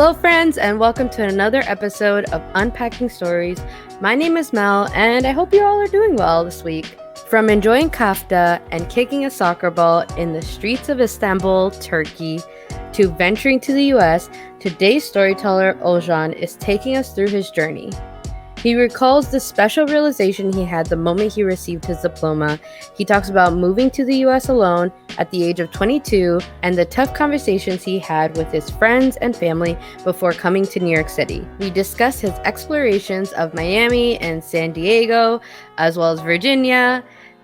Hello, friends, and welcome to another episode of Unpacking Stories. My name is Mel, and I hope you all are doing well this week. From enjoying Kafta and kicking a soccer ball in the streets of Istanbul, Turkey, to venturing to the US, today's storyteller, Ogulcan, is taking us through his journey. He recalls the special realization he had the moment he received his diploma. He talks about moving to the US alone at the age of 22 and the tough conversations he had with his friends and family before coming to New York City. We discuss his explorations of Miami and San Diego, as well as Virginia,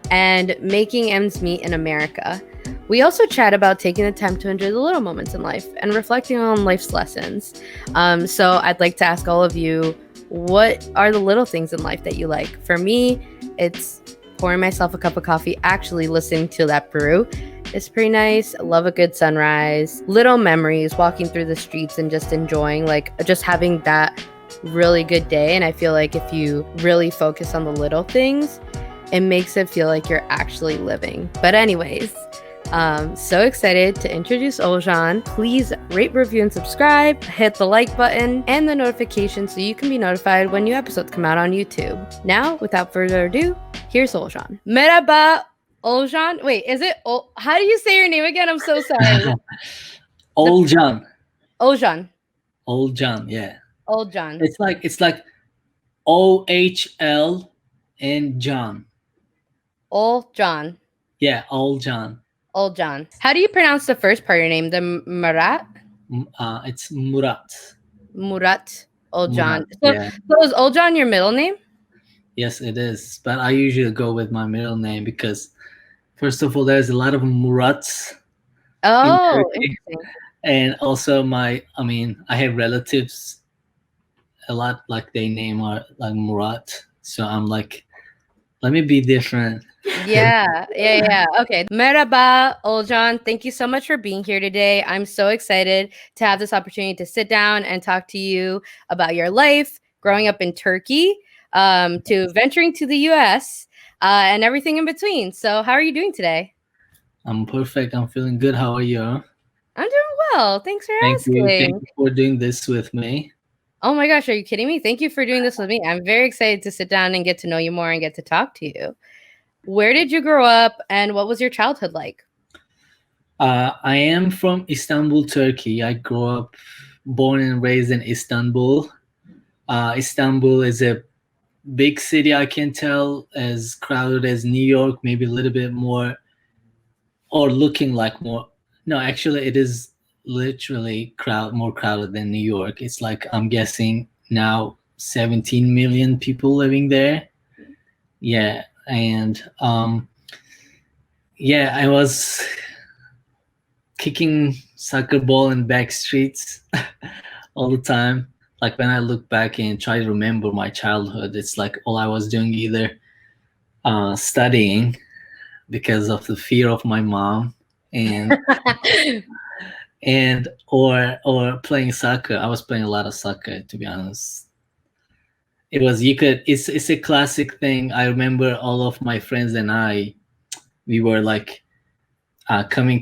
and making ends meet in America. We also chat about taking the time to enjoy the little moments in life and reflecting on life's lessons. So I'd like to ask all of you, what are the little things in life that you like? For me, it's pouring myself a cup of coffee, actually listening to that brew. It's pretty nice. I love a good sunrise. Little memories, walking through the streets and just enjoying, just having that really good day. And I feel like if you really focus on the little things, it makes it feel like you're actually living. But anyways, so excited to introduce Ogulcan. Please rate, review, and subscribe. Hit the like button and the notification so you can be notified when new episodes come out on YouTube. Now, without further ado, here's Ogulcan. Merhaba, Ogulcan. Wait, is it? How do you say your name again? I'm so sorry. Ogulcan. Ogulcan. Ogulcan, yeah. Ogulcan. It's like OHL and John. Ogulcan. Yeah, Ogulcan. Ogulcan. How do you pronounce the first part of your name? The Murat? It's Murat. Murat Ogulcan. Yeah. So is Ogulcan your middle name? Yes, it is. But I usually go with my middle name because, first of all, there's a lot of Murats. Oh, interesting. And also I have relatives a lot like they name are like Murat. So I'm like, let me be different. Yeah. Okay. Merhaba, Ogulcan. Thank you so much for being here today. I'm so excited to have this opportunity to sit down and talk to you about your life, growing up in Turkey, to venturing to the US, and everything in between. So how are you doing today? I'm perfect. I'm feeling good. How are you? I'm doing well. Thanks for asking. Thank you for doing this with me. Oh my gosh, are you kidding me? Thank you for doing this with me. I'm very excited to sit down and get to know you more and get to talk to you. Where did you grow up and what was your childhood like? I am from Istanbul, Turkey. I grew up, born and raised in Istanbul. Istanbul is a big city, I can tell, as crowded as New York, maybe a little bit more, or looking like more. No, actually, it is literally more crowded than New York. It's like, I'm guessing now 17 million people living there. Yeah, and I was kicking soccer ball in back streets all the time. Like when I look back and try to remember my childhood, it's like all I was doing either studying because of the fear of my mom and or playing soccer. I was playing a lot of soccer, to be honest. It's a classic thing. I remember all of my friends and we were like coming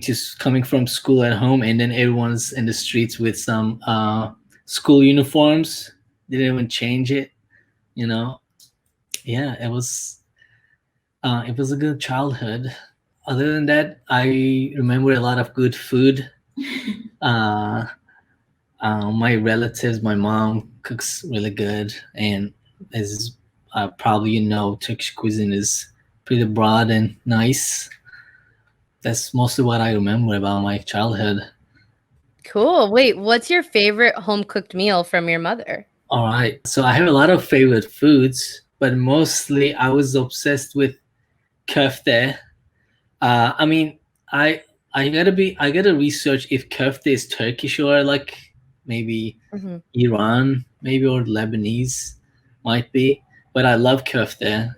from school at home, and then everyone's in the streets with some school uniforms. Didn't even change it, you know. Yeah, it was a good childhood. Other than that, I remember a lot of good food. My relatives, my mom cooks really good, and as probably Turkish cuisine is pretty broad and nice. That's mostly what I remember about my childhood. Cool. Wait, what's your favorite home cooked meal from your mother? All right. So I have a lot of favorite foods, but mostly I was obsessed with kofta. I mean, I gotta research if kofta is Turkish or like maybe Iran, maybe, or Lebanese, might be. But I love kofta,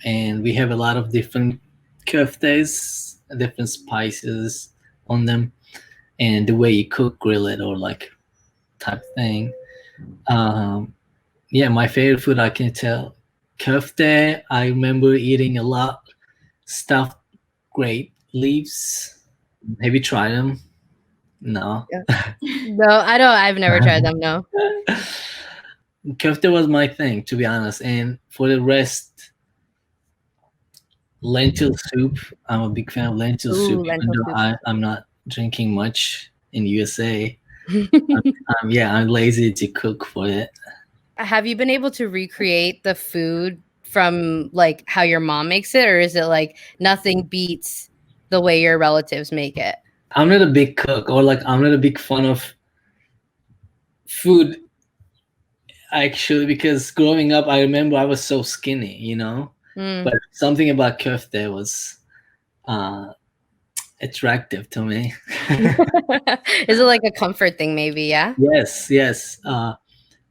and we have a lot of different koftas, different spices on them, and the way you cook, grill it, or like type thing. Yeah, my favorite food, I can tell, kofta. I remember eating a lot stuffed grape leaves. Have you tried them? No. Yeah. No, I don't. I've never tried them. No. Kofta was my thing, to be honest. And for the rest, lentil soup. I'm a big fan of lentil soup, Ooh, even lentil though soup. I'm not drinking much in USA. Yeah, I'm lazy to cook for it. Have you been able to recreate the food from like how your mom makes it, or is it like nothing beats the way your relatives make it? I'm not a big cook, or like I'm not a big fan of food actually, because growing up, I remember I was so skinny, Mm. But something about kofta was uh, attractive to me. Is it like a comfort thing, maybe? Yeah. Yes, yes.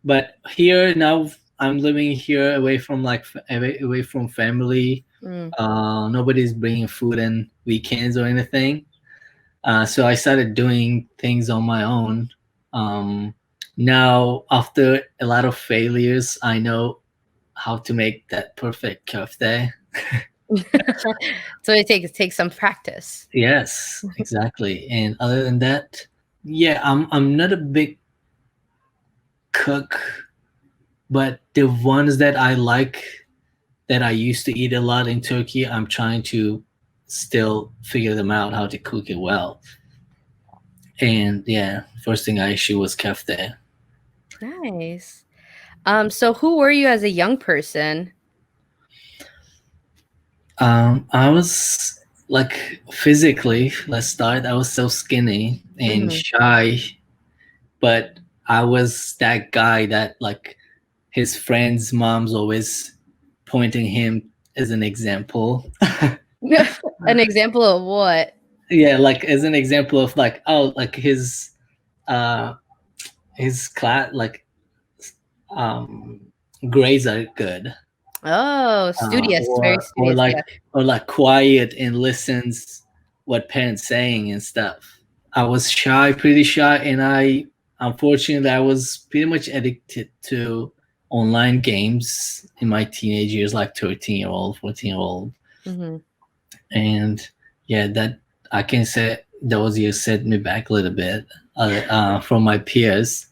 But here now, I'm living here away from away from family. Mm. Nobody's bringing food in weekends or anything. So I started doing things on my own. Um, Now, after a lot of failures, I know how to make that perfect kofta. So it takes some practice. Yes, exactly. And other than that, yeah, I'm not a big cook, but the ones that I like that I used to eat a lot in Turkey, I'm trying to still figure them out how to cook it well. And yeah, first thing I ate was kefte. Nice. So who were you as a young person? I was like physically, let's start. I was so skinny and Hmm. shy, but I was that guy that like his friends' moms always pointing him as an example. An example of what? Yeah, like as an example of like, oh, like uh his class, like um grades are good, Oh, studious, very or studious. Yeah. like quiet and listens what parents saying and stuff. I was shy, pretty shy, and I unfortunately I was pretty much addicted to online games in my teenage years, like 13-year old, 14-year old. Hmm. And yeah, that I can say those years set me back a little bit from my peers,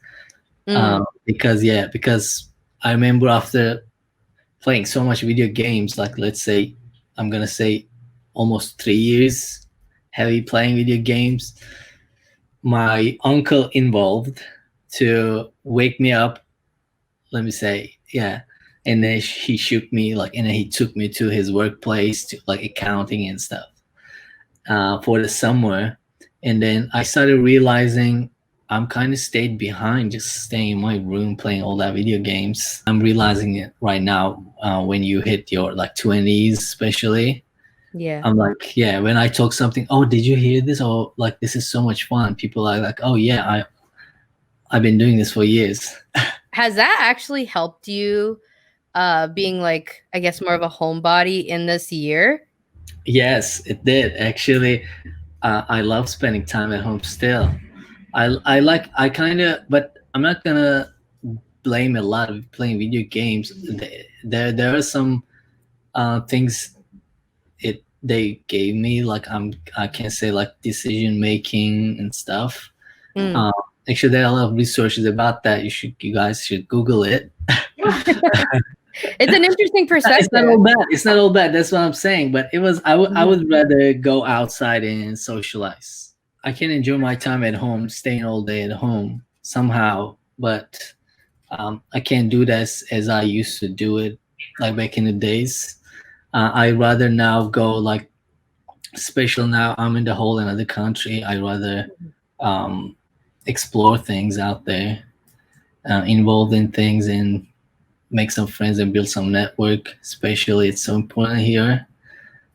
Mm. because yeah, because I remember after playing so much video games, like let's say I'm gonna say almost 3 years heavy playing video games, my uncle involved to wake me up, let me say, yeah. And then he shook me, like, and then he took me to his workplace to like accounting and stuff, for the summer. And then I started realizing I'm kind of stayed behind, just staying in my room playing all that video games. I'm realizing it right now, when you hit your like 20s, especially. Yeah. I'm like, yeah, when I talk something, oh, did you hear this? Oh, like this is so much fun. People are like, oh yeah, I've been doing this for years. Has that actually helped you being like, I guess, more of a homebody in this year? Yes, it did actually. I love spending time at home still. I like I kind of, but I'm not gonna blame a lot of playing video games. There are some things they gave me, like I can't say, like decision making and stuff. Mm. Um, Actually, there are a lot of resources about that. You guys should Google it. It's an interesting It's not perspective. all bad. It's not all bad. That's what I'm saying. But it was I Mhm. would rather go outside and socialize. I can enjoy my time at home, staying all day at home somehow, but I can't do this as I used to do it, like back in the days. I rather now go like, special now. I'm in the whole another country. I rather um, explore things out there, involved in things, and make some friends and build some network. Especially, it's so important here.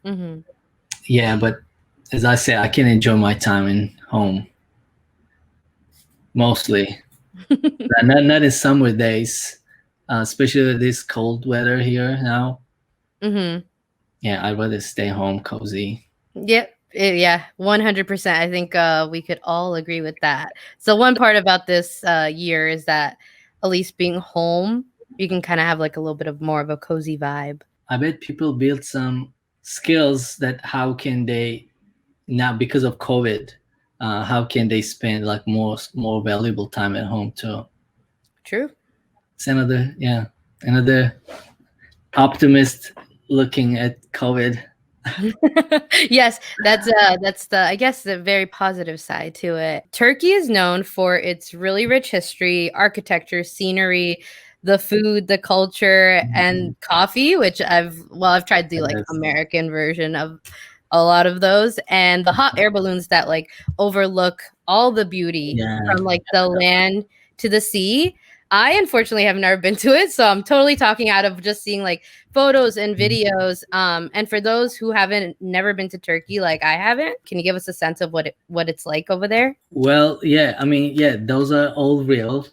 Mhm. Yeah, but as I say, I can enjoy my time in home mostly. Not in summer days, especially this cold weather here now. Mhm. Yeah, I'd rather stay home cozy. Yep. Yeah, 100%. I think we could all agree with that. So one part about this year is that at least being home, you can kind of have like a little bit of more of a cozy vibe. I bet people build some skills that how can they now, because of COVID. how can they spend like more valuable time at home too. True. It's another, yeah, another optimist looking at COVID. Yes, that's the, I guess, the very positive side to it. Turkey is known for its really rich history, architecture, scenery, the food, the culture, and coffee, which I've tried the like Yes. American version of a lot of those, and the hot air balloons that like overlook all the beauty Yeah. from like the land to the sea. I unfortunately have never been to it, so I'm totally talking out of just seeing like photos and videos. And for those who haven't never been to Turkey, like I haven't, can you give us a sense of what it's like over there? Well, yeah, I mean, yeah, those are all real.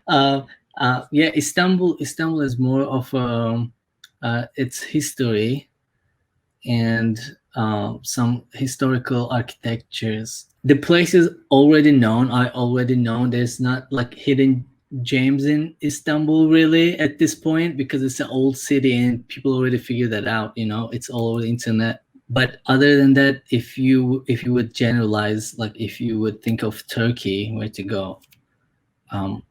uh, yeah, Istanbul is more of its history and some historical architectures. The place is already known. I already know there's not like hidden gems in Istanbul really at this point because it's an old city and people already figured that out. You know, it's all over the internet. But other than that, if you would generalize, like if you would think of Turkey, where to go, um,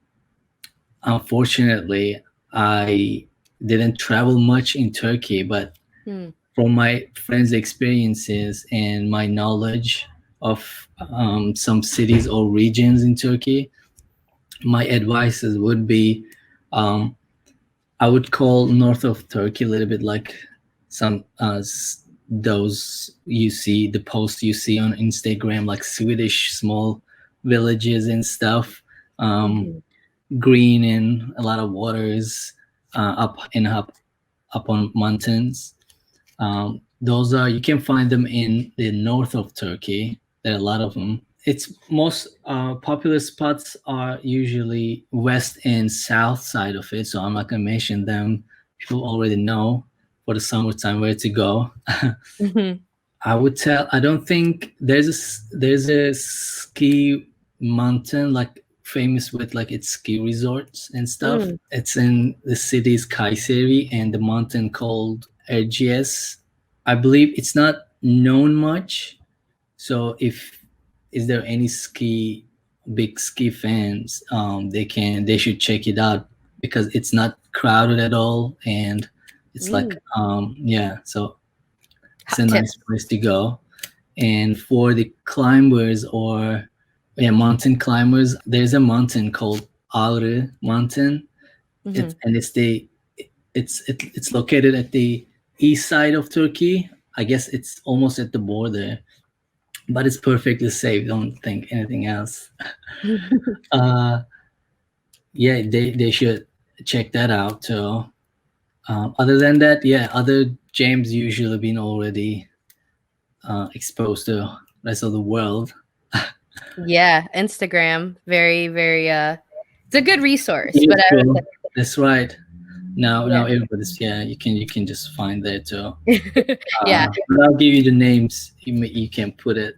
unfortunately, I didn't travel much in Turkey, but Hmm. from my friends' experiences and my knowledge of some cities or regions in Turkey, my advices would be um, I would call north of Turkey a little bit like some those you see the posts you see on Instagram, like Swedish small villages and stuff, um, Mhm. green and a lot of waters, up on mountains. Those are you can find them in the north of Turkey. There are a lot of them. Its most popular spots are usually west and south side of it, so I'm not gonna mention them. People already know for the summertime where to go. Mhm. I would tell. I don't think there's a ski mountain like famous with like its ski resorts and stuff. Mm. It's in the city's Kayseri and the mountain called Erciyes. I believe it's not known much. So if is there any big ski fans, they should check it out because it's not crowded at all and it's like Mm. yeah, so it's Hot a nice tips. place to go. And for the climbers or yeah, mountain climbers, there's a mountain called Ağrı Mountain. Mhm. It's located at the east side of Turkey. I guess it's almost at the border, but it's perfectly safe. Don't think anything else. Uh, yeah, they should check that out too. Other than that, yeah, other James usually been already exposed to rest of the world. Yeah, Instagram, very, very. It's a good resource, but I Useful. would That's right. Now say, everybody's, yeah. You can just find there too. yeah, yeah. But I'll give you the names. You can put it.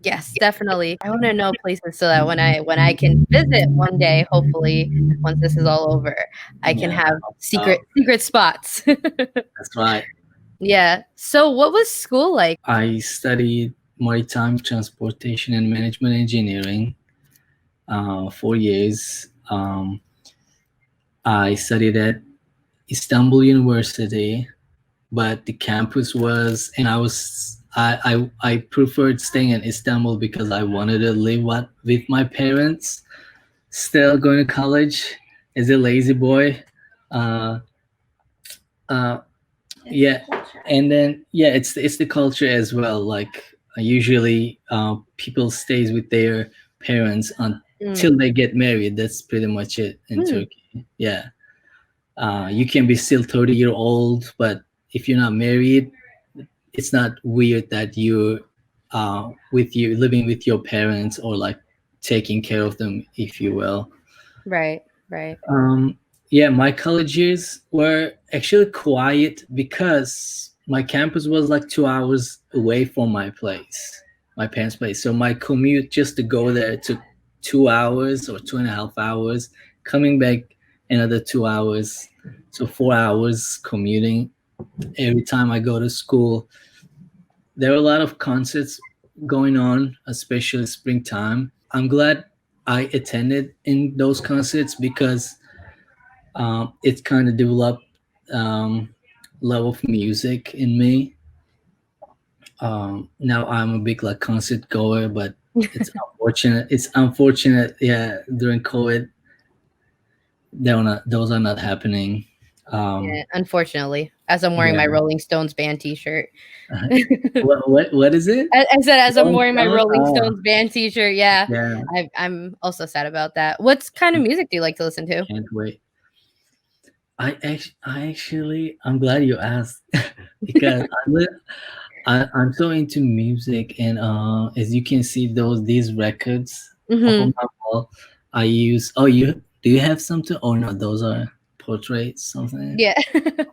Yes, definitely. I want to know places so that when I can visit one day, hopefully, once this is all over, I can Yeah, have uh, secret spots. that's right. Yeah. So what was school like? I studied maritime transportation and management engineering 4 years. I studied at Istanbul University, but the campus was, and I preferred staying in Istanbul because I wanted to live with my parents. Still going to college as a lazy boy. Uh, uh, yeah, and then yeah, it's the culture as well. Like usually, people stays with their parents Mm, until they get married. That's pretty much it in mm, Turkey. Yeah, you can be still 30-year old, but if you're not married, it's not weird that you're with you living with your parents or like taking care of them, if you will. right, right. Um, yeah, my college years were actually quiet because my campus was like 2 hours away from my parents' place. So my commute just to go there took 2 hours or 2.5 hours. Coming back another 2 hours, so 4 hours commuting every time I go to school. there are a lot of concerts going on, especially springtime. I'm glad I attended in those concerts because it kind of developed um, love of music in me. Now I'm a big like concert goer, but it's unfortunate. It's unfortunate, yeah. During COVID, those are not happening. Um, Yeah, unfortunately, as I'm wearing my yeah. Rolling Stones band T-shirt. What is it? I said as I'm Rolling wearing my Stone? Rolling Oh, Stones band T-shirt. Yeah, yeah. I'm also sad about that. What kind of music do you like to listen to? Can't wait. I'm glad you asked because I'm so into music, and as you can see, these records up Hmm. on my wall, I use. Oh, you do you have something? Oh no, those are portraits, something. Yeah, Uh,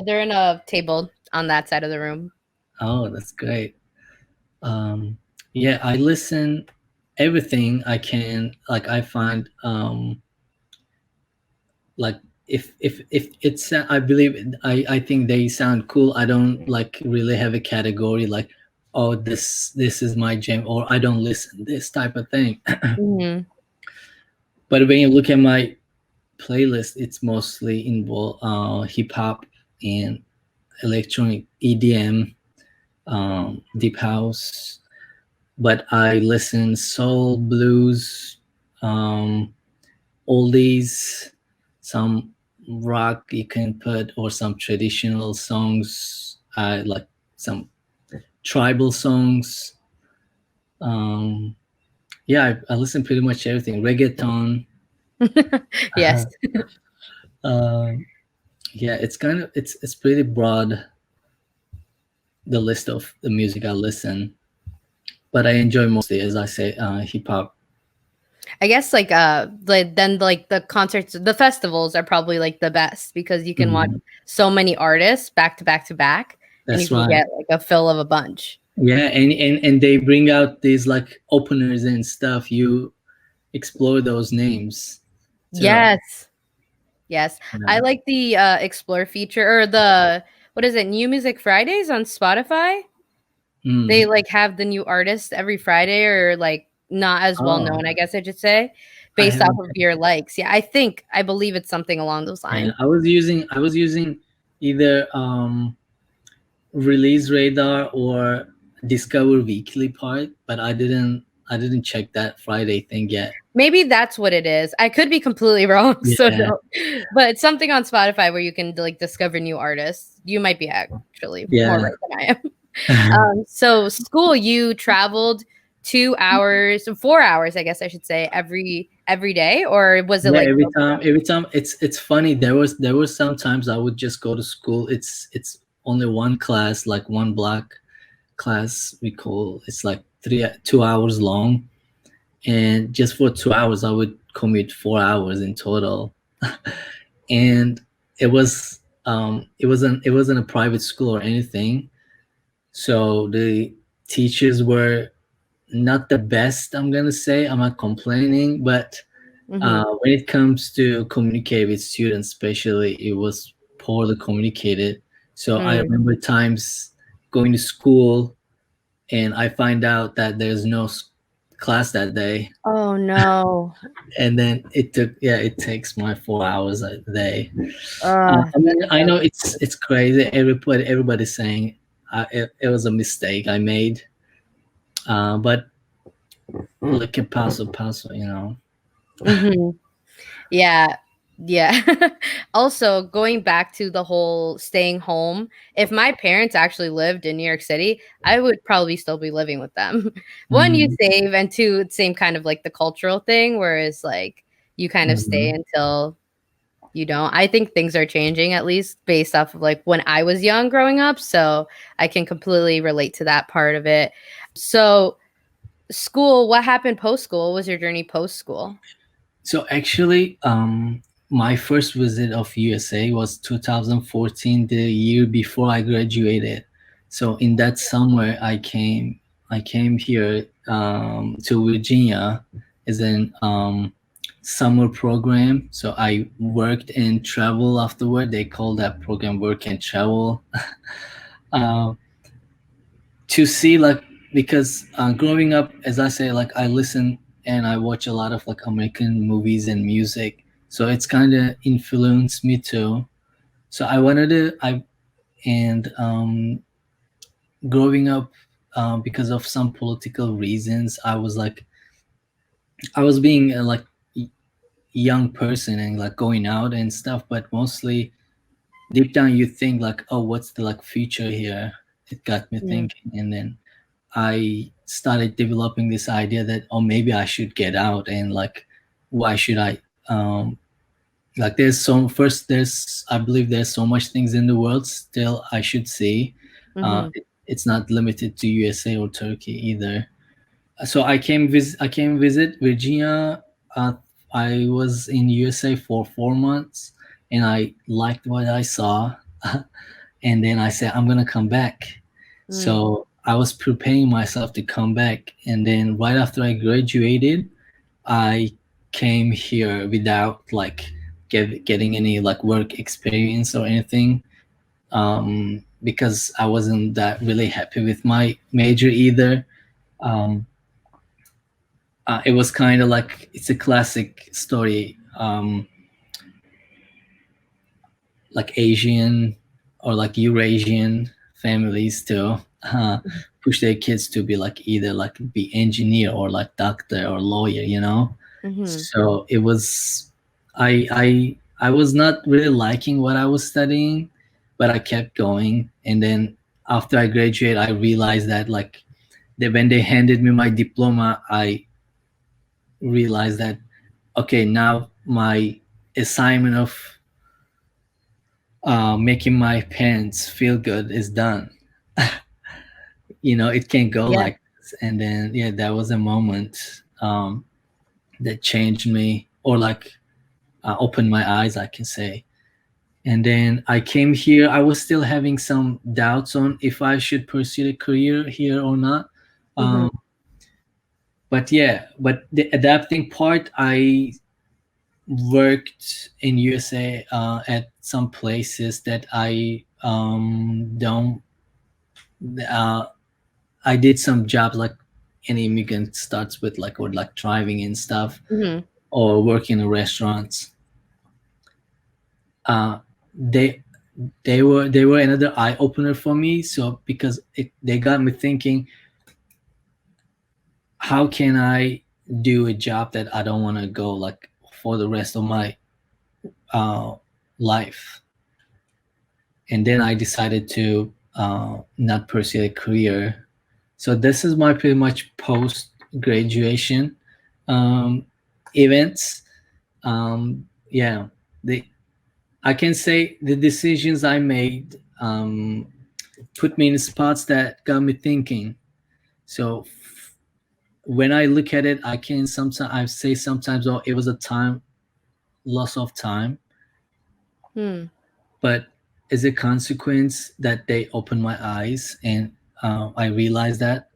they're in a table on that side of the room. oh, that's great. Um, yeah, I listen everything I can. Like I find like if it's I believe I think they sound cool. I don't like really have a category like, oh, this is my jam, or I don't listen this type of thing. Hmm. But when you look at my playlist, it's mostly involve hip hop and electronic EDM, deep house, but I listen soul, blues, um oldies, some rock you can put, or some traditional songs, like some tribal songs. Um, yeah, I listen pretty much everything. Reggaeton. Yes. Um, yeah, it's pretty broad, the list of the music I listen, but I enjoy mostly, as I say, hip hop. I guess like the concerts, the festivals are probably like the best because you can watch Mhm. so many artists back to back to back, and you That's can right. get like a fill of a bunch. Yeah, and they bring out these like openers and stuff. You explore those names. So Yes. Yes. I yeah. like the explore feature or the what is it? New Music Fridays on Spotify. They Mm. like have the new artists every Friday or like not as well Oh, known, I guess I should say, I based off haven't. of your likes. Yeah, I believe it's something along those Yeah, lines. I was using either Release Radar or Discover Weekly part, but I didn't check that Friday thing yet. Maybe that's what it is. I could be completely wrong, so Yeah, no. But it's something on Spotify where you can like discover new artists. You might be actually more yeah. right than I am. So school, you traveled 2 hours, 4 hours, I guess I should say, every day, or was it Yeah, like every time it's funny. There was sometimes I would just go to school. It's only one class, like one block class we call. It's like 2 hours long, and just for 2 hours I would commute 4 hours in total. And it wasn't a private school or anything, so the teachers were not the best. I'm gonna say, I'm not complaining, but Mhm. when it comes to communicate with students, especially, it was poorly communicated. So I Mm. remember times going to school and I find out that there's no class that day, Oh no. and then it takes my 4 hours a day. I That mean, I know sucks. it's crazy. Everybody's saying it was a mistake I made, but like a paso, Mhm. Yeah. Yeah. Also, going back to the whole staying home, if my parents actually lived in New York City, I would probably still be living with them. One, you Mhm, save, and two, it's same kind of like the cultural thing, whereas like you kind of stay mhm. until you don't. I think things are changing at least based off of like when I was young growing up. So I can completely relate to that part of it. So, school, what happened post school? What was your journey post school? So actually, my first visit of USA was 2014, the year before I graduated. So in that summer, I came here to Virginia as an summer program. So I worked and travel afterward. They call that program work and travel. Uh, to see like, because growing up, as I say, like I listen and I watch a lot of like American movies and music, so it's kind of influenced me too. So I wanted to I and growing up, because of some political reasons, I was being a like young person and like going out and stuff, but mostly deep down you think like, oh, what's the like future here? It got me Mm-hmm. thinking, and then I started developing this idea that, oh, maybe I should get out, and like, why should I? Like, there's I believe there's so much things in the world still I should see. Mm-hmm. It's not limited to USA or Turkey either. So I came visit Virginia. Uh, I was in USA for 4 months, and I liked what I saw. And then I said I'm gonna come back. So I was preparing myself to come back, and then right after I graduated, I came here without like getting any like work experience or anything, because I wasn't that really happy with my major either. Um, it was kind of like, it's a classic story, like Asian or like Eurasian families to push their kids to be like either like be engineer or like doctor or lawyer, you know. Mm-hmm. So it was, I was not really liking what I was studying, but I kept going. And then after I graduated, I realized that like, when they handed me my diploma, I realized that, okay, now my assignment of making my parents feel good is done. You know, it can't go Yeah. like this. And then, yeah, that was a moment that changed me, or like opened my eyes, I can say. And then I came here. I was still having some doubts on if I should pursue a career here or not. Mm-hmm. Um, but yeah, but the adapting part, I worked in USA at some places that I don't. Uh, I did some jobs like any immigrant starts with, like, or like driving and stuff, Mm-hmm. or working in restaurants. Uh, they they were another eye opener for me. So because they got me thinking, how can I do a job that I don't want to go like for the rest of my uh, life? And then I decided to not pursue a career. So this is my pretty much post graduation um, events. Yeah, the I can say the decisions I made put me in spots that got me thinking. So when I look at it, I say sometimes, oh, it was a time loss of time, Hmm. but as a consequence that they opened my eyes, and I realized that,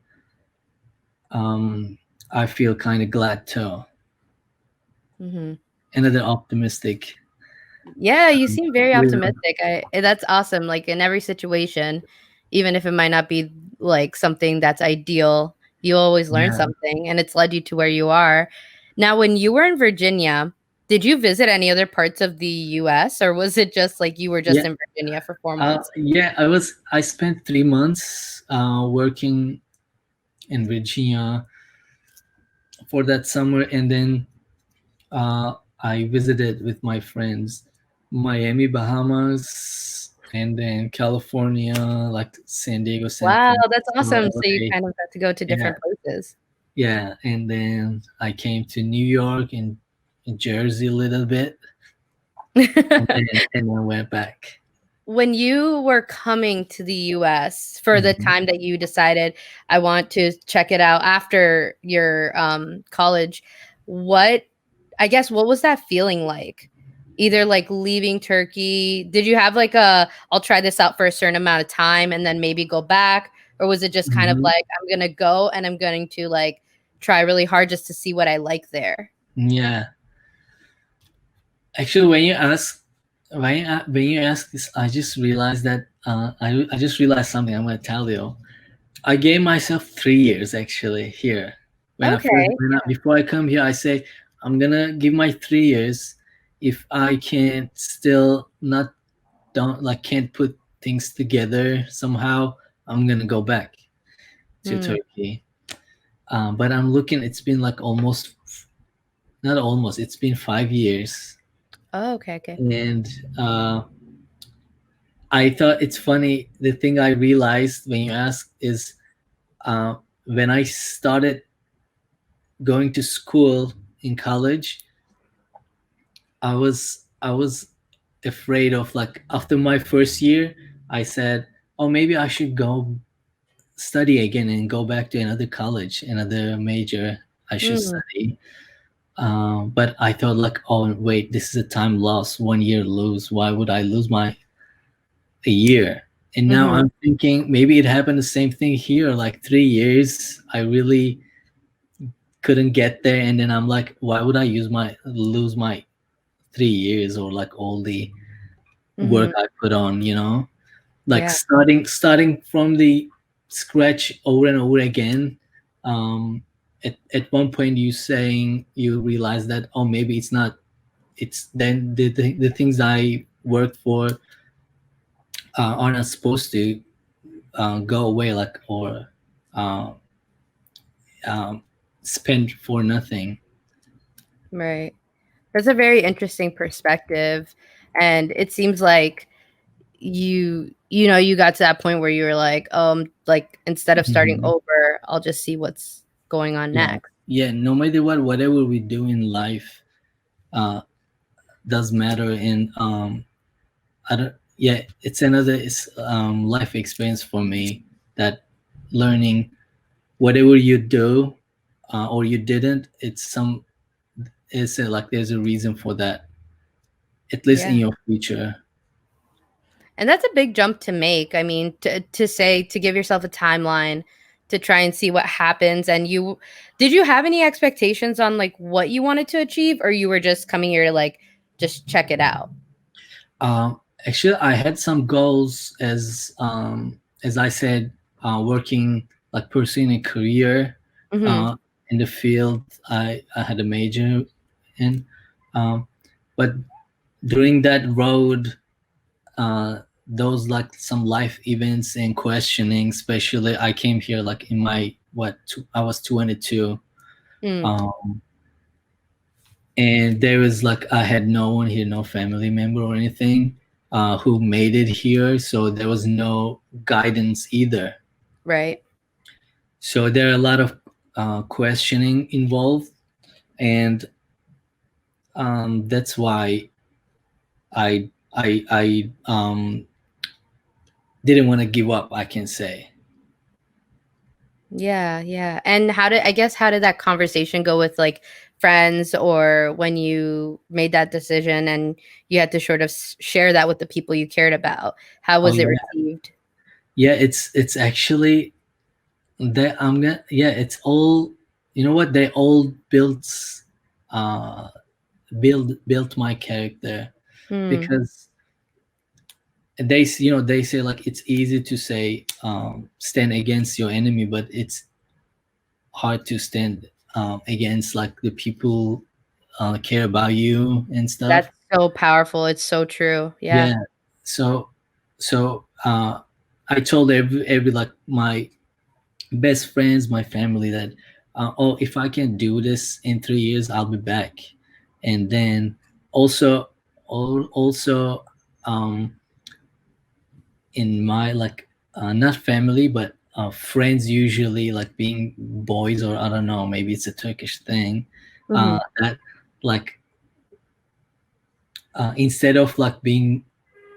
um, I feel kind of glad too. Mm-hmm. Another optimistic. Yeah, you seem very Yeah, optimistic. That's awesome. Like in every situation, even if it might not be like something that's ideal, you always learn yeah, something and it's led you to where you are. Now, when you were in Virginia, did you visit any other parts of the US or was it just like you were just yeah. in Virginia for 4 months? Yeah, I spent 3 months working in Virginia for that summer, and then I visited with my friends Miami, Bahamas, and then California, like San Diego, San Wow, that's Francisco, awesome. So you LA. kind of got to go to Yeah, different places. yeah, and then I came to New York and Jersey a little bit, and then went back. When you were coming to the US for the Mhm. time that you decided I want to check it out after your college, what I guess what was that feeling like? Either like leaving Turkey, did you have like a I'll try this out for a certain amount of time and then maybe go back? Or was it just kind of Mhm. like I'm gonna go and I'm going to like try really hard just to see what I like there? Yeah, actually, when you ask this, I just realized that I just realized something. I'm gonna tell you. I gave myself 3 years actually here. Okay. Before I come here, I say I'm gonna give my 3 years. If I can't still not don't like can't put things together somehow, I'm gonna go back to Hmm. Turkey. But I'm looking. It's been like almost not almost. It's been 5 years, Oh, okay, okay. and uh, I thought it's funny. The thing I realized when you asked is uh, when I started going to school in college, I was afraid of like after my first year, I said, "Oh, maybe I should go study again and go back to another college, another major I should Hmm. study." But I thought like, "Oh, wait, this is a time loss, 1 year lose. Why would I lose my a year?" And now Hmm. I'm thinking maybe it happened the same thing here. Like 3 years, I really couldn't get there, and then I'm like, why would I use my lose my 3 years or like all the work Hmm. I put on, like Yeah. starting from the scratch over and over again. At one point you saying you realize that, oh, maybe it's not, it's then the things I worked for are not supposed to go away like or uh, um, spend for nothing. Right. That's a very interesting perspective. And it seems like you got to that point where you were like instead of starting Mhm. over, I'll just see what's going on Yeah, next. yeah, no matter what, whatever we do in life uh does matter. And I don't, yeah, it's another life experience for me, that learning whatever you do or you didn't, it's like there's a reason for that, at least in Yeah. your future. And that's a big jump to make. I mean, to say to give yourself a timeline to try and see what happens. And you did you have any expectations on like what you wanted to achieve, or you were just coming here to like just check it out? Actually, I had some goals, as I said, working, like pursuing a career Hmm. uh, in the field I had a major in. Um, but during that road, those like some life events and questioning, especially I came here like in my I was 22. Mm, Um, and there was like I had no one here, no family member or anything who made it here, so there was no guidance either. right. So there are a lot of questioning involved, and that's why I didn't want to give up, I can say. Yeah, yeah. And how did that conversation go with like friends, or when you made that decision and you had to sort of share that with the people you cared about? How Oh was it yeah, received? yeah. It's actually that I'm gonna, yeah. It's all, you know what, they all uh built my character, Hmm. because they say like it's easy to say stand against your enemy, but it's hard to stand against like the people care about you and stuff. That's so powerful. It's so true. Yeah. Yeah. So so I told every like my best friends, my family, that oh, if I can do this in 3 years, I'll be back. And then also also in my like not family but friends, usually like being boys, or I don't know, maybe it's a Turkish thing, Hmm. that like instead of like being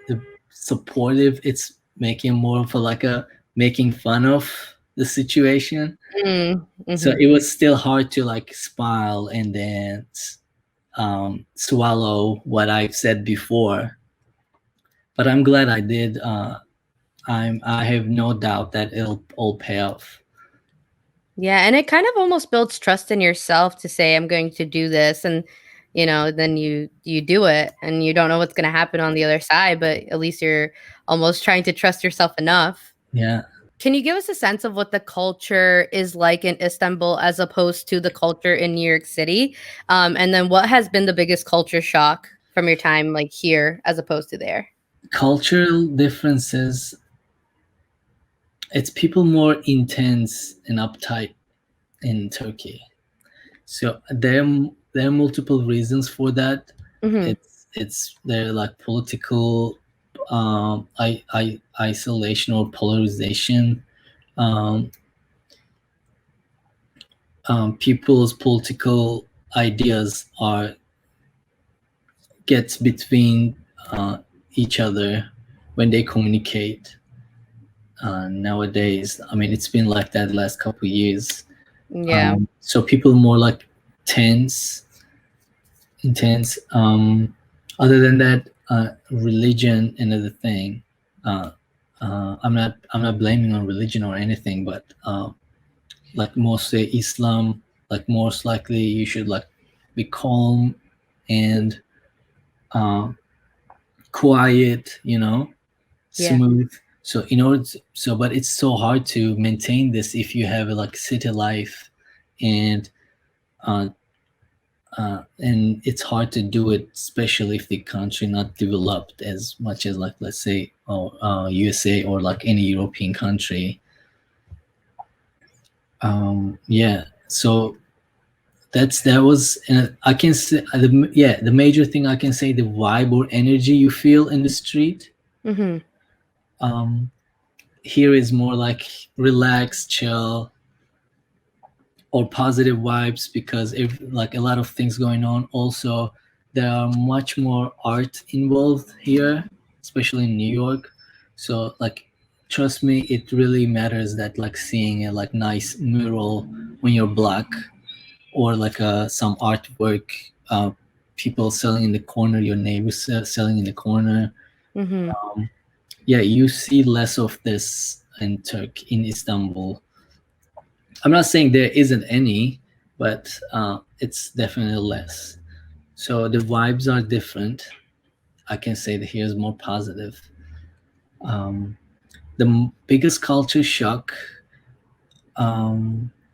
the supportive, it's making more of a like a making fun of the situation. Mm, So hmm. it was still hard to like smile and then swallow what I've said before, but I'm glad I did. I have no doubt that it'll all pay off. Yeah, and it kind of almost builds trust in yourself to say I'm going to do this, and then you do it and you don't know what's going to happen on the other side, but at least you're almost trying to trust yourself enough. Yeah. Can you give us a sense of what the culture is like in Istanbul as opposed to the culture in New York City? And then what has been the biggest culture shock from your time like here as opposed to there? Cultural differences, it's people more intense and uptight in Turkey. So there are multiple reasons for that. Mhm. It's they're like political isolation or polarization. Um, People's political ideas are gets between uh, each other when they communicate. Nowadays, I mean, it's been like that the last couple of years. Yeah. So people more like tense, intense. Other than that, religion, another thing. Uh, I'm not blaming on religion or anything, but like mostly Islam, like most likely you should like be calm and uh, quiet, Yeah. smooth. So in order but it's so hard to maintain this if you have a like city life, and uh, and it's hard to do it, especially if the country not developed as much as like let's say USA or like any European country. Yeah, so that was I can say the major thing I can say, the vibe or energy you feel in the street. Mhm. Um, Here is more like relaxed, chill, or positive vibes because if like a lot of things going on. Also, there are much more art involved here, especially in New York. So like, trust me, it really matters that like seeing a like nice mural when you're black, or like some artwork, people selling in the corner, your neighbors selling in the corner. Mhm. Yeah, you see less of this in Istanbul. I'm not saying there isn't any, but it's definitely less. So the vibes are different. I can say that here's more positive. Um, the biggest culture shock,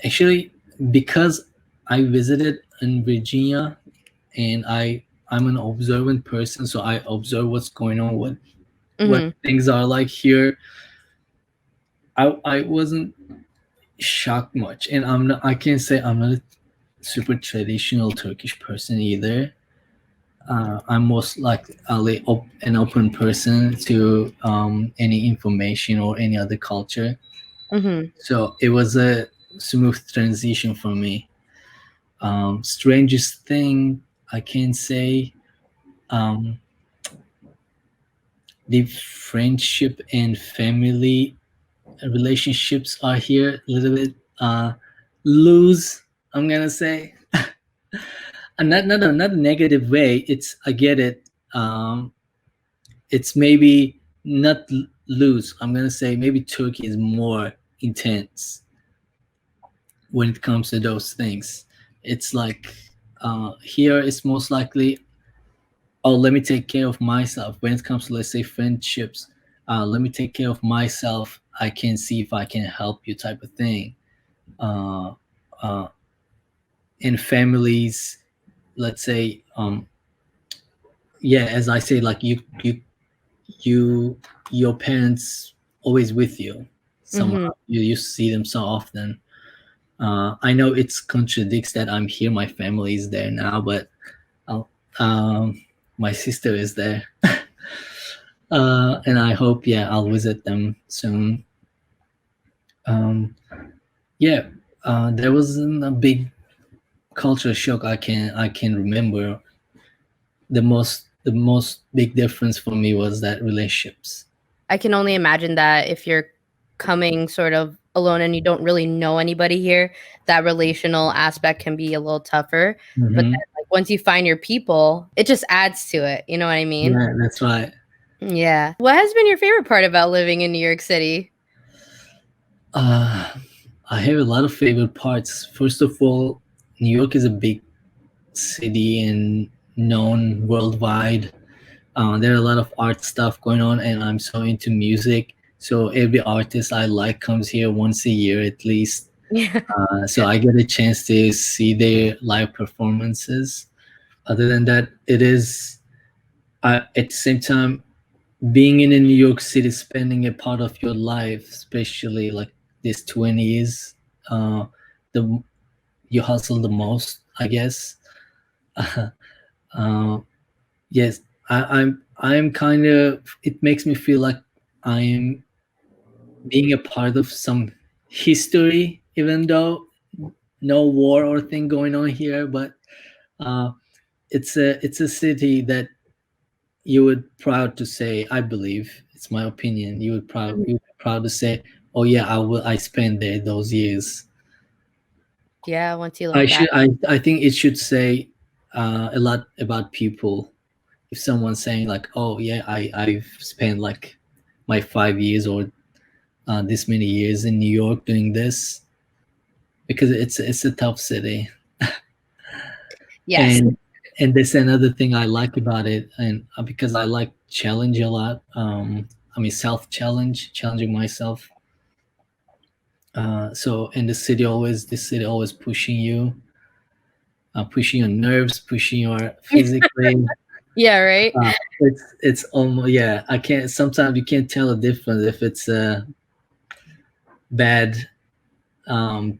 actually, because I visited in Virginia, and I'm an observant person, so I observe what's going on, what Mhm. things are like here. I wasn't shocked much, and I can't say I'm not a super traditional Turkish person either. I'm most likely an open person to any information or any other culture. Mhm. So it was a smooth transition for me. Strangest thing I can say, um, the friendship and family relationships are here a little bit loose. I'm gonna say, and not a negative way. It's I get it. It's maybe not loose. I'm gonna say maybe Turkey is more intense when it comes to those things. It's like here it's most likely, oh, let me take care of myself. When it comes to let's say friendships, let me take care of myself. I can see if I can help you, type of thing. Uh, uh, in families, let's say, yeah, as I say, like you your parents always with you somehow. Mhm. You see them so often. I know it's contradicts that I'm here, my family is there now, but I'll, my sister is there. And I hope, yeah, I'll visit them soon. um, yeah, there wasn't a big culture shock I can remember. The most big difference for me was that relationships. I can only imagine that if you're coming sort of alone and you don't really know anybody here, that relational aspect can be a little tougher. But Hmm. then, like, once you find your people, it just adds to it. You know what I mean? Yeah, that's right. Yeah. What has been your favorite part about living in New York City? uh, I have a lot of favorite parts. First of all, New York is a big city and known worldwide. There are a lot of art stuff going on, and I'm so into music. So every artist I like comes here once a year at least. Yeah. So I get a chance to see their live performances. Other than that, it is at the same time being in a New York City, spending a part of your life, especially like this 20 years, the you hustle the most, I guess. uh, yes, I'm kind of. It makes me feel like I'm being a part of some history, even though no war or thing going on here. But uh, it's a city that you would proud to say. I believe it's my opinion. You would proud to say, oh yeah, I spent there those years. Yeah, once you I look back. should I think it should say a lot about people. If someone's saying like, oh yeah, I've spent like my 5 years or this many years in New York doing this, because it's a tough city. Yes. And that's another thing I like about it, and because I like challenge a lot. I mean, self challenge, challenging myself. So in the city always pushing you, pushing your nerves, pushing your physically. Yeah, right? It's almost, yeah. I can't. Sometimes you can't tell the difference if it's a bad um,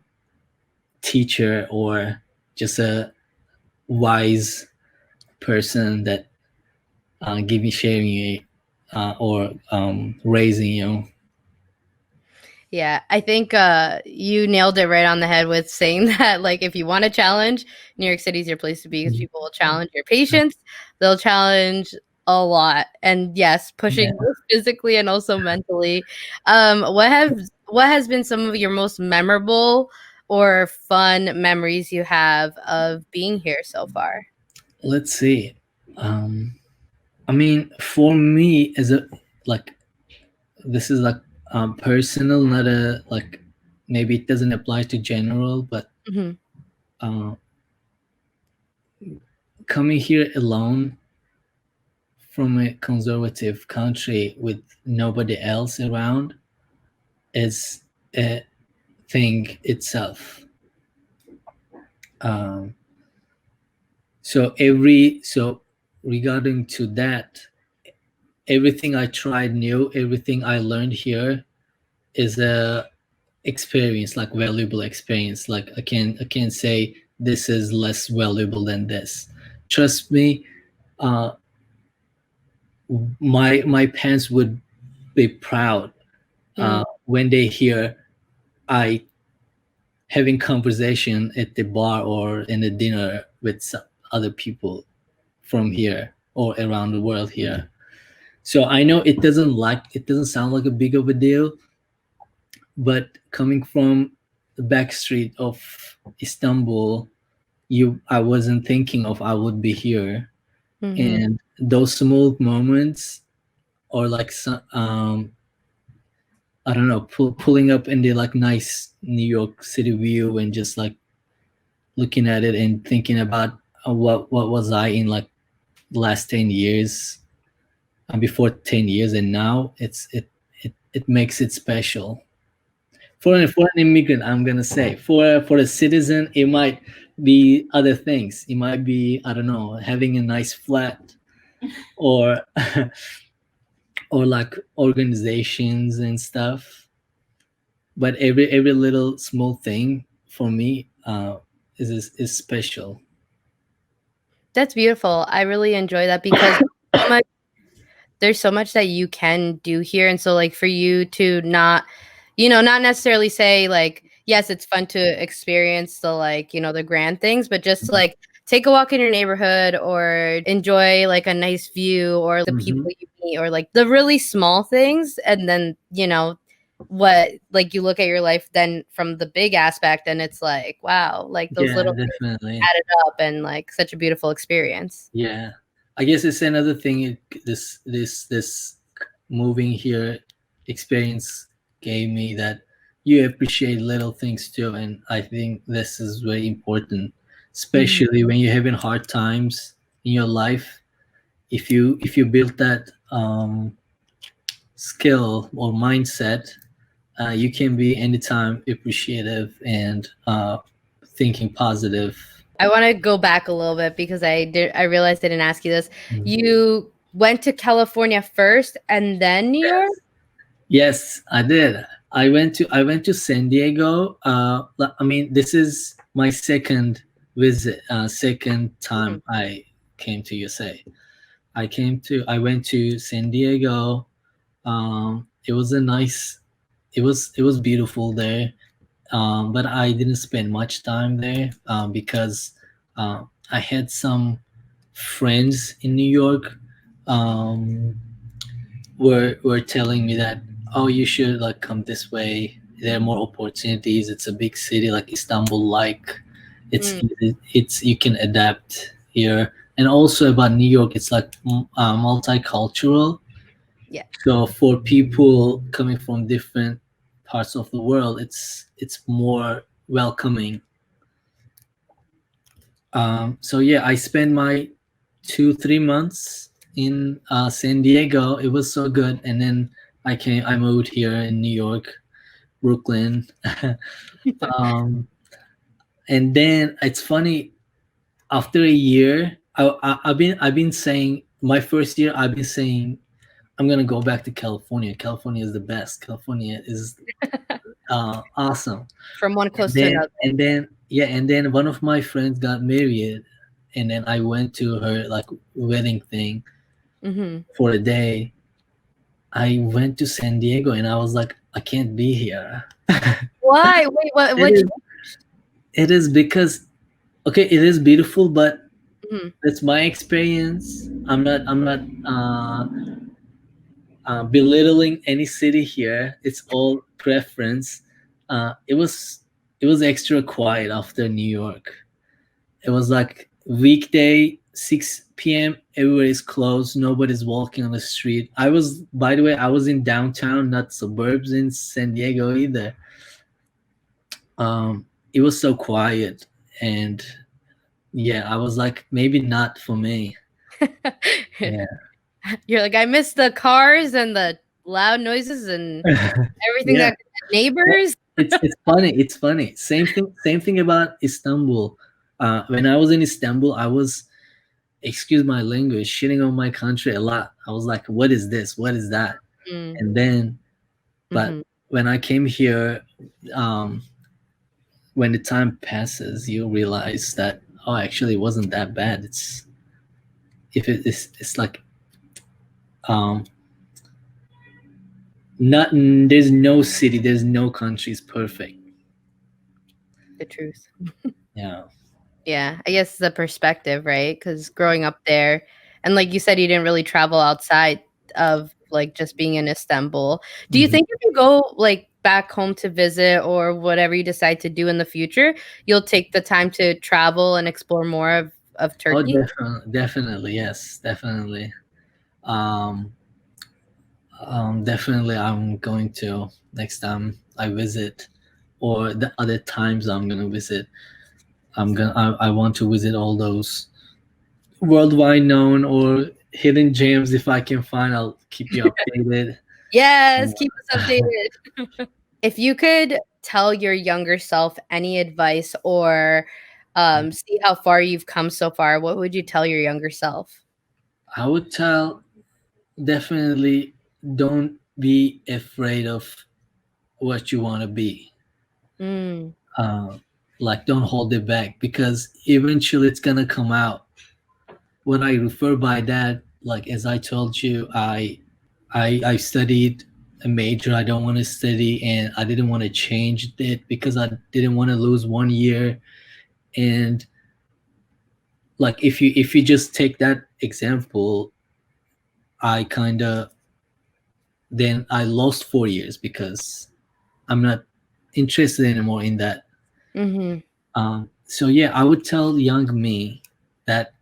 teacher or just a wise person that giving sharing you or raising you. Yeah, I think you nailed it right on the head with saying that, like, if you want a challenge, New York City's your place to be because people will challenge your patience. They'll challenge a lot, and yes, pushing Yeah. both physically and also mentally. What has been some of your most memorable or fun memories you have of being here so far? Let's see. Um, I mean, for me, as a like this is like personal, not a like maybe it doesn't apply to general, but Hmm. uh, coming here alone from a conservative country with nobody else around is a thing itself. Um, so regarding to that, everything I tried new, everything I learned here is a experience, like valuable experience. Like I can't say this is less valuable than this. Trust me, uh, my parents would be proud Mm, when they hear I having conversation at the bar or in a dinner with some other people from here or around the world here. So I know it doesn't sound like a big of a deal, but coming from the back street of Istanbul, you I wasn't thinking of I would be here. mhm. And those small moments, or like I don't know, pulling up in the like nice New York City view and just like looking at it and thinking about what was I in like the last 10 years and before 10 years, and now it makes it special. For an immigrant, I'm gonna say, for a citizen, it might be other things. It might be, I don't know, having a nice flat, or or like organizations and stuff. But every little small thing for me is special. That's beautiful. I really enjoy that because so much there's so much that you can do here, and so, like, for you to not, not necessarily say, like, yes, it's fun to experience the, like, the grand things, but just, like, take a walk in your neighborhood or enjoy, like, a nice view or the Hmm. people you meet or, like, the really small things, and then, what, like, you look at your life then from the big aspect, and it's like, wow, like, those Yeah, little things definitely. added up and, like, such a beautiful experience. Yeah, I guess it's another thing. This moving here experience gave me that you appreciate little things too, and I think this is very important, Mhm. especially when you're having hard times in your life. If you build that skill or mindset, you can be anytime appreciative and thinking positive. I want to go back a little bit because I realized I didn't ask you this. Mm. You went to California first and then New York? Yes. Yes, I did. I went to San Diego. I mean, this is my second visit, second Mhm. time I came to USA. I went to San Diego. It was a nice, it was beautiful there. But I didn't spend much time there because I had some friends in New York. Um, were telling me that, oh, you should like come this way, there are more opportunities, it's a big city like Istanbul, like it's Mm, easy, it's you can adapt here. And also about New York, it's like multicultural, yeah. so for people coming from different parts of the world, it's more welcoming. So yeah, I spent my 2 3 months in San Diego. It was so good, and then I moved here in New York, Brooklyn. um, and then it's funny. After a year, I've been saying my first year. I've been saying I'm gonna go back to California. California is the best. California is awesome. From one And coast to then another. and then yeah, and then one of my friends got married, and then I went to her like wedding thing Hmm. for a day. I went to San Diego, and I was like, I can't be here. Why? Wait, It what is it is because, okay, it is beautiful, but changed? that's my experience. I'm not belittling any city here. It's all preference. It was extra quiet after New York. It was like weekday, 6 p.m. Everybody's closed. Nobody's walking on the street. By the way, I was in downtown, not suburbs in San Diego either. It was so quiet, and yeah, I was like, maybe not for me. Yeah, You're like, I miss the cars and the loud noises and everything yeah. that Well, neighbors. it's funny. It's funny. Same thing about Istanbul. When I was in Istanbul, I was, excuse my language, shitting on my country a lot. I was like, what is this? What is that? Mm, And then, but mhm. when I came here, um, when the time passes, you realize that, oh, actually, it wasn't that bad. It's like, um, not there's no city, there's no country is perfect. The truth. Yeah. Yeah, I guess the perspective, right? Because growing up there, and like you said, you didn't really travel outside of like just being in Istanbul. Do you Mhm. think if you go like back home to visit or whatever you decide to do in the future, you'll take the time to travel and explore more of Oh, Turkey? definitely, yes, definitely. Um, Definitely, I'm going to next time I visit, or the other times I'm gonna visit. I want to visit all those worldwide known or hidden gems. If I can find, I'll keep you updated. Yes, keep us updated. If you could tell your younger self any advice or see how far you've come so far, what would you tell your younger self? I would tell, definitely, don't be afraid of what you want to be. Mm, Uh, like, don't hold it back, because eventually it's gonna come out. What I refer by that, like as I told you, I studied a major I don't want to study, and I didn't want to change it because I didn't want to lose 1 year. And like, if you just take that example, I kind of, then I lost 4 years because I'm not interested anymore in that. mhm. So yeah, I would tell young me that,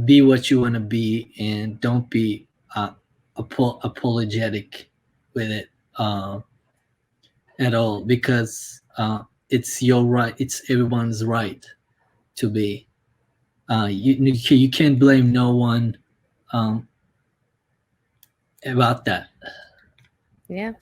be what you want to be, and don't be apologetic with it at all, because it's your right, it's everyone's right to be. You can't blame no one. um, about that. Yeah.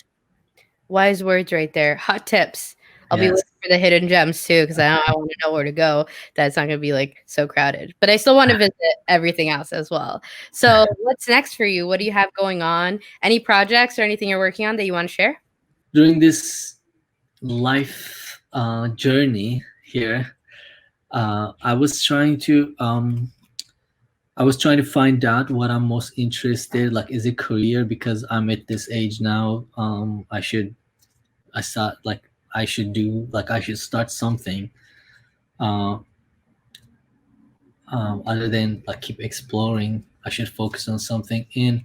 Wise words right there. Hot tips. I'll be Yes. looking for the hidden gems too because I want to know where to go. That's not going to be like so crowded. But I still want to visit everything else as well. So, what's next for you? What do you have going on? Any projects or anything you're working on that you want to share? During this life journey here, I was trying to find out what I'm most interested. Like, is it career? Because I'm at this age now. I start like I should do like I should start something. Uh, Other than like keep exploring, I should focus on something. And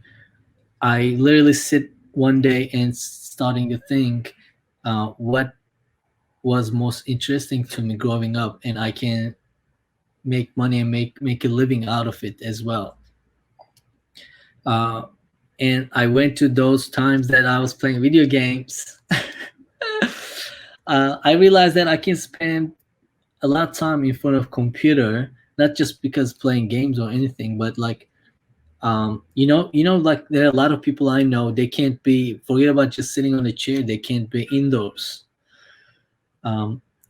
I literally sit one day and starting to think what was most interesting to me growing up, and I can make money and make a living out of it as well. Uh, and I went to those times that I was playing video games. I realized that I can spend a lot of time in front of computer, not just because playing games or anything, but like like there are a lot of people I know, they can't be, forget about just sitting on a chair, they can't be indoors.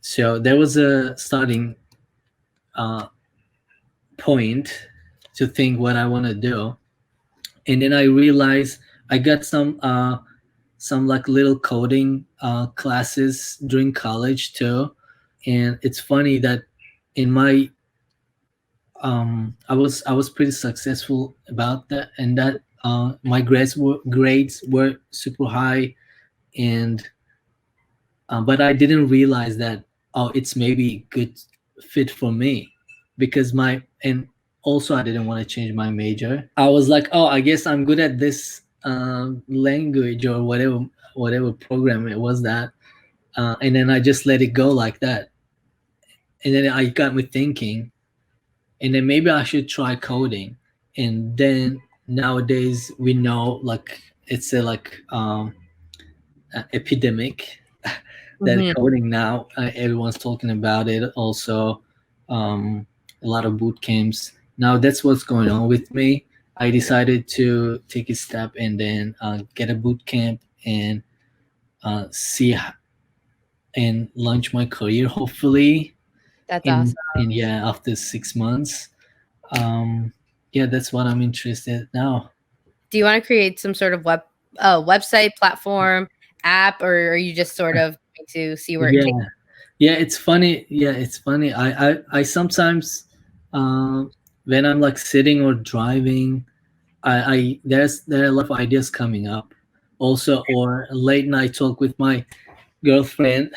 So there was a starting uh, point to think what I want to do, and then I realized I got some like little coding classes during college too. And it's funny that in my I was pretty successful about that, and that my grades were super high. And but I didn't realize that, oh, it's maybe good fit for me, because my and also I didn't want to change my major. I was like, oh, I guess I'm good at this language or whatever program it was that, and then I just let it go like that. And then I got me thinking, and then maybe I should try coding. And then nowadays we know, like, it's a like epidemic that Hmm. coding now, everyone's talking about it also. A lot of boot camps now. That's what's going on with me. I decided to take a step and then get a boot camp and see and launch my career, hopefully That's in awesome. yeah, after 6 months. um yeah, that's what I'm interested now. Do you want to create some sort of website, platform, app, or are you just sort of going to see where it Yeah, takes? yeah, it's funny. I sometimes when I'm like sitting or driving, I there are a lot of ideas coming up also, or late night talk with my girlfriend.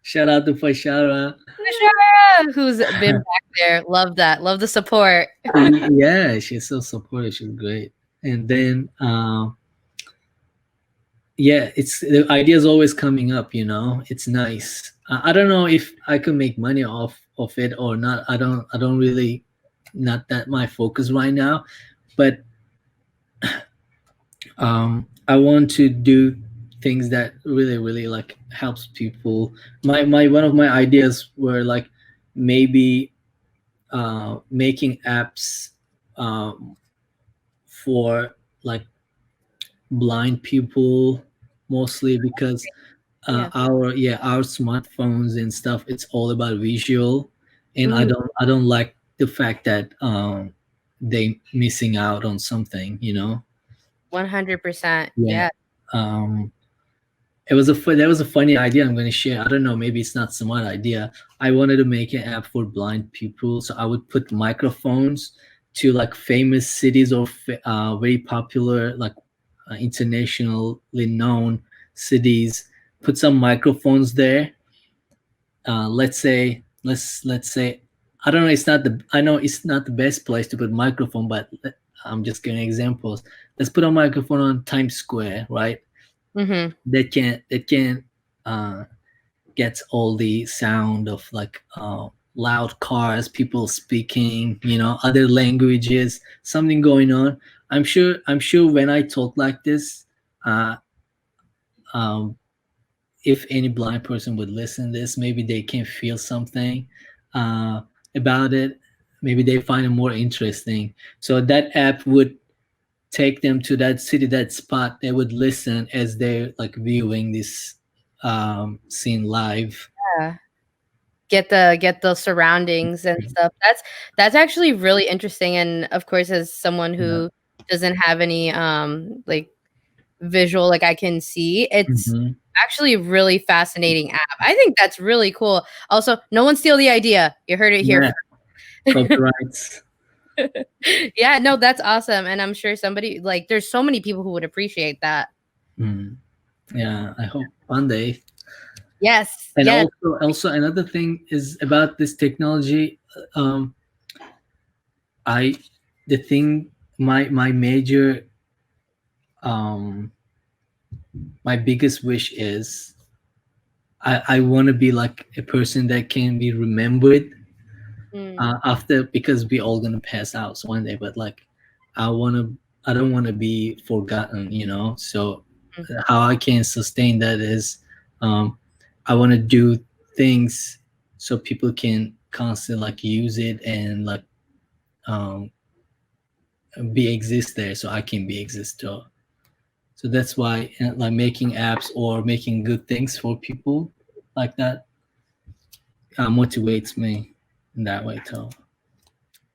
Shout out to Fashara. Sure. Who's been back there? Love that. Love the support. Yeah, she's so supportive, she's great. And then yeah, it's the ideas always coming up, it's nice. I don't know if I could make money off it or not. I don't really, not that my focus right now. But I want to do things that really really like helps people. My one of my ideas were like maybe making apps um, for like blind people, mostly because Yeah. our smartphones and stuff, it's all about visual. And i Mhm. don't i don't like the fact that they missing out on something. 100%. Yeah. Yeah. um there was a funny idea I'm going to share. I don't know, maybe it's not smart idea. I wanted to make an app for blind people, so I would put microphones to like famous cities or very popular, like internationally known cities. Put some microphones there. Let's say I don't know, I know it's not the best place to put microphone, but I'm just giving examples. Let's put a microphone on Times Square, right? Mhm. That can uh, get all the sound of like loud cars, people speaking, other languages, something going on. I'm sure when I talk like this, uh, um, if any blind person would listen to this, maybe they can feel something uh, about it. Maybe they find it more interesting. So that app would take them to that city, that spot. They would listen as they're like viewing this scene live. Yeah. Get the surroundings and stuff. That's actually really interesting. And of course, as someone Yeah. who doesn't have any like visual, like I can see, it's Mhm. actually a really fascinating app. I think that's really cool. Also, no one steal the idea. You heard it here Yeah, first. copyrights. Yeah, no, that's awesome. And I'm sure somebody, like, there's so many people who would appreciate that. Mm. Yeah, I hope one day. Yes, And yes. also another thing is about this technology. Um, I the thing my major um my biggest wish is I want to be like a person that can be remembered Mm, after, because we all gonna pass out one day, but like I want to, I don't want to be forgotten, you know. So mm. how I can sustain that is um I want to do things so people can constantly like use it and like um be exist there, so I can be exist too. So that's why like making apps or making good things for people like that motivates me in that way too.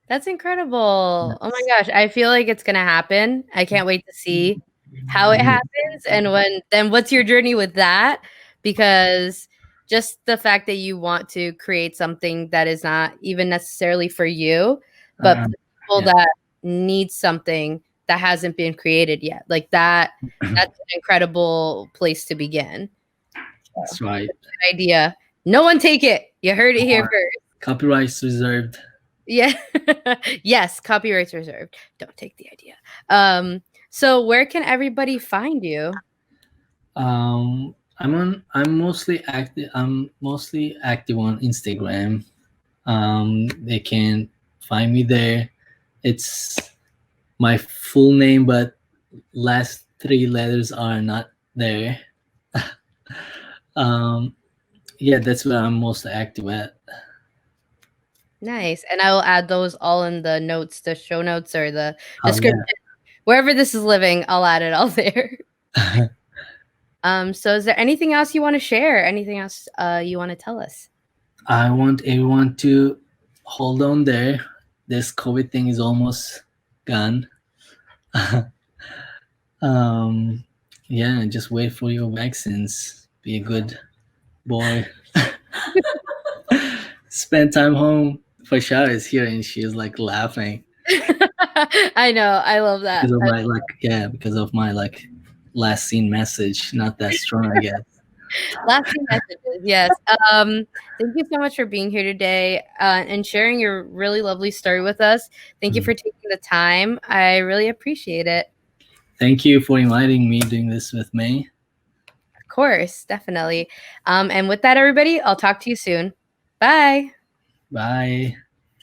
That's incredible. Oh my Yes. gosh, I feel like it's gonna happen. I can't wait to see how it Mhm. happens and when then what's your journey with that? Because just the fact that you want to create something that is not even necessarily for you, but Um, for people yeah, that need something that hasn't been created yet. Like that's an incredible place to begin. So, that's right. good idea. No one take it. You heard it here Or first. copyrights reserved. Yeah. Yes, copyrights reserved. Don't take the idea. So where can everybody find you? I'm mostly active. I'm mostly active on Instagram. They can find me there. It's my full name, but last three letters are not there. um, yeah, that's where I'm most active at. Nice. And I will add those all in the notes, the show notes or the Oh description. Wherever this is living, I'll add it all there. yeah. So is there anything else you want to share? Anything else you want to tell us? I want everyone to hold on there. This COVID thing is almost gone. um, yeah, just wait for your vaccines. Be a good boy. Spend time home. Fasha is here and she's like laughing I know. I love that. because of my like, yeah, because of my like last scene message. Not that strong, I guess. Lasting messages, yes. Thank you so much for being here today and sharing your really lovely story with us. Thank you Mm. for taking the time. I really appreciate it. Thank you for inviting me, doing this with me. Of course, definitely. And with that, everybody, I'll talk to you soon. Bye. Bye.